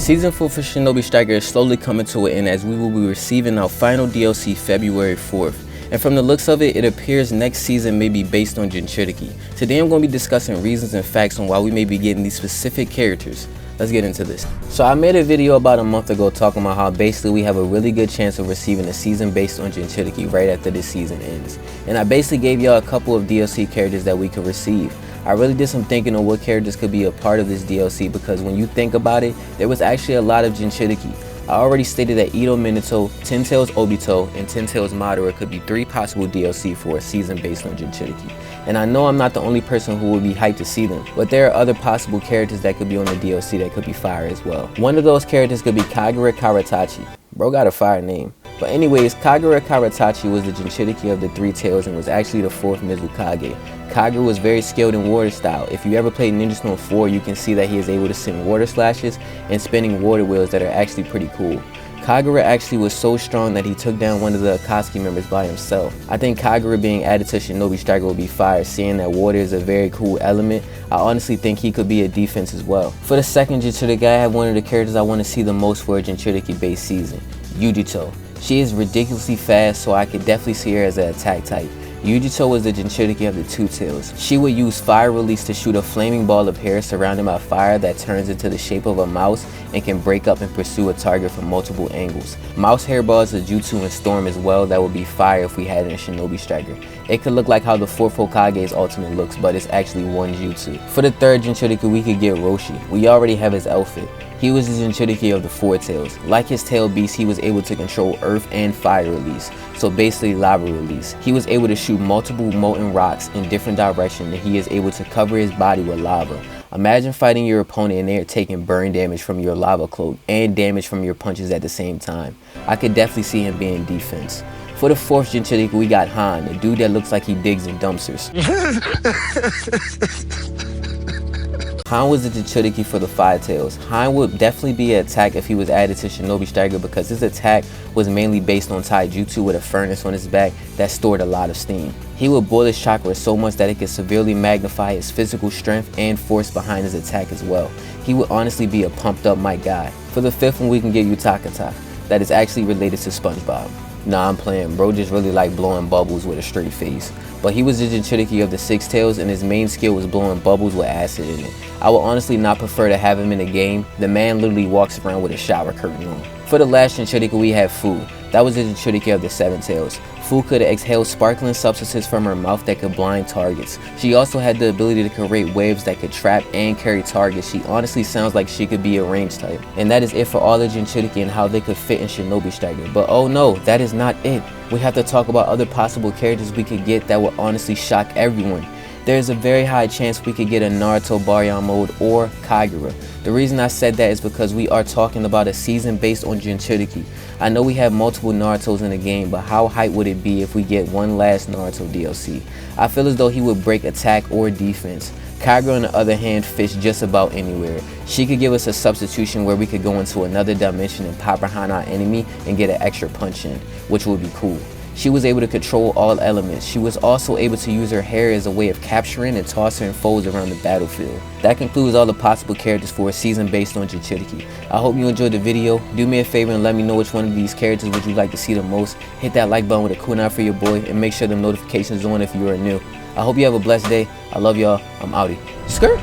Season 4 for Shinobi Striker is slowly coming to an end as we will be receiving our final DLC February 4th. And from the looks of it, it appears next season may be based on Jinchuriki. Today I'm going to be discussing reasons and facts on why we may be getting these specific characters. Let's get into this. So I made a video about a month ago talking about how basically we have a really good chance of receiving a season based on Jinchuriki right after this season ends. And I basically gave y'all a couple of DLC characters that we could receive. I really did some thinking on what characters could be a part of this DLC because when you think about it, there was actually a lot of Jinchuriki. I already stated that Ito Minato, Ten Tails Obito, and Ten Tails Madara could be 3 possible DLC for a season based on Jinchuriki. And I know I'm not the only person who would be hyped to see them, but there are other possible characters that could be on the DLC that could be fire as well. One of those characters could be Kagura Karatachi. Bro got a fire name. But anyways, Kagura Karatachi was the Jinchuriki of the 3 Tails and was actually the 4th Mizukage. Kagura was very skilled in water style. If you ever played Ninja Storm 4, you can see that he is able to send water slashes and spinning water wheels that are actually pretty cool. Kagura actually was so strong that he took down one of the Akatsuki members by himself. I think Kagura being added to Shinobi Striker will be fire, seeing that water is a very cool element. I honestly think he could be a defense as well. For the second Jinchuriki, I have one of the characters I want to see the most for a Jinchuriki based season, Yujito. She is ridiculously fast, so I could definitely see her as an attack type. Yujito was the Jinchuriki of the 2 Tails. She would use fire release to shoot a flaming ball of hair surrounded by fire that turns into the shape of a mouse and can break up and pursue a target from multiple angles. Mouse hairball is a jutsu in Storm as well that would be fire if we had it in Shinobi Striker. It could look like how the 4th Hokage's ultimate looks, but it's actually one jutsu. For the third Jinchuriki, we could get Roshi. We already have his outfit. He was the Jinchuriki of the 4 Tails. Like his tail beast, he was able to control earth and fire release, so basically lava release. He was able to shoot multiple molten rocks in different directions, and he is able to cover his body with lava. Imagine fighting your opponent and they're taking burn damage from your lava cloak and damage from your punches at the same time. I could definitely see him being defense. For the 4th Jinchuriki, we got Hein, the dude that looks like he digs in dumpsters. Hein was the Jinchuriki for the 5 Tails. Hein would definitely be an attack if he was added to Shinobi Striker because his attack was mainly based on taijutsu with a furnace on his back that stored a lot of steam. He would boil his chakra so much that it could severely magnify his physical strength and force behind his attack as well. He would honestly be a pumped up mic guy. For the 5th one, we can give you Takatak. That is actually related to SpongeBob. Nah, I'm playing. Bro just really like blowing bubbles with a straight face. But he was the Jinchuriki of the 6 Tails and his main skill was blowing bubbles with acid in it. I would honestly not prefer to have him in a game. The man literally walks around with a shower curtain on. For the last Jinchuriki, we have Fu. That was the Jinchuriki of the 7 Tails. Fu could exhale sparkling substances from her mouth that could blind targets. She also had the ability to create waves that could trap and carry targets. She honestly sounds like she could be a range type. And that is it for all the Jinchuriki and how they could fit in Shinobi Striker. But oh no, that is not it. We have to talk about other possible characters we could get that would honestly shock everyone. There is a very high chance we could get a Naruto Baryon mode or Kagura. The reason I said that is because we are talking about a season based on Jinchuriki. I know we have multiple Narutos in the game, but how hype would it be if we get one last Naruto DLC? I feel as though he would break attack or defense. Kagura on the other hand fits just about anywhere. She could give us a substitution where we could go into another dimension and pop behind our enemy and get an extra punch in, which would be cool. She was able to control all elements. She was also able to use her hair as a way of capturing and tossing foes around the battlefield. That concludes all the possible characters for a season based on Jinchuriki. I hope you enjoyed the video. Do me a favor and let me know which one of these characters would you like to see the most. Hit that like button with a cool down for your boy and make sure the notifications on if you are new. I hope you have a blessed day. I love y'all. I'm outie. Skirt.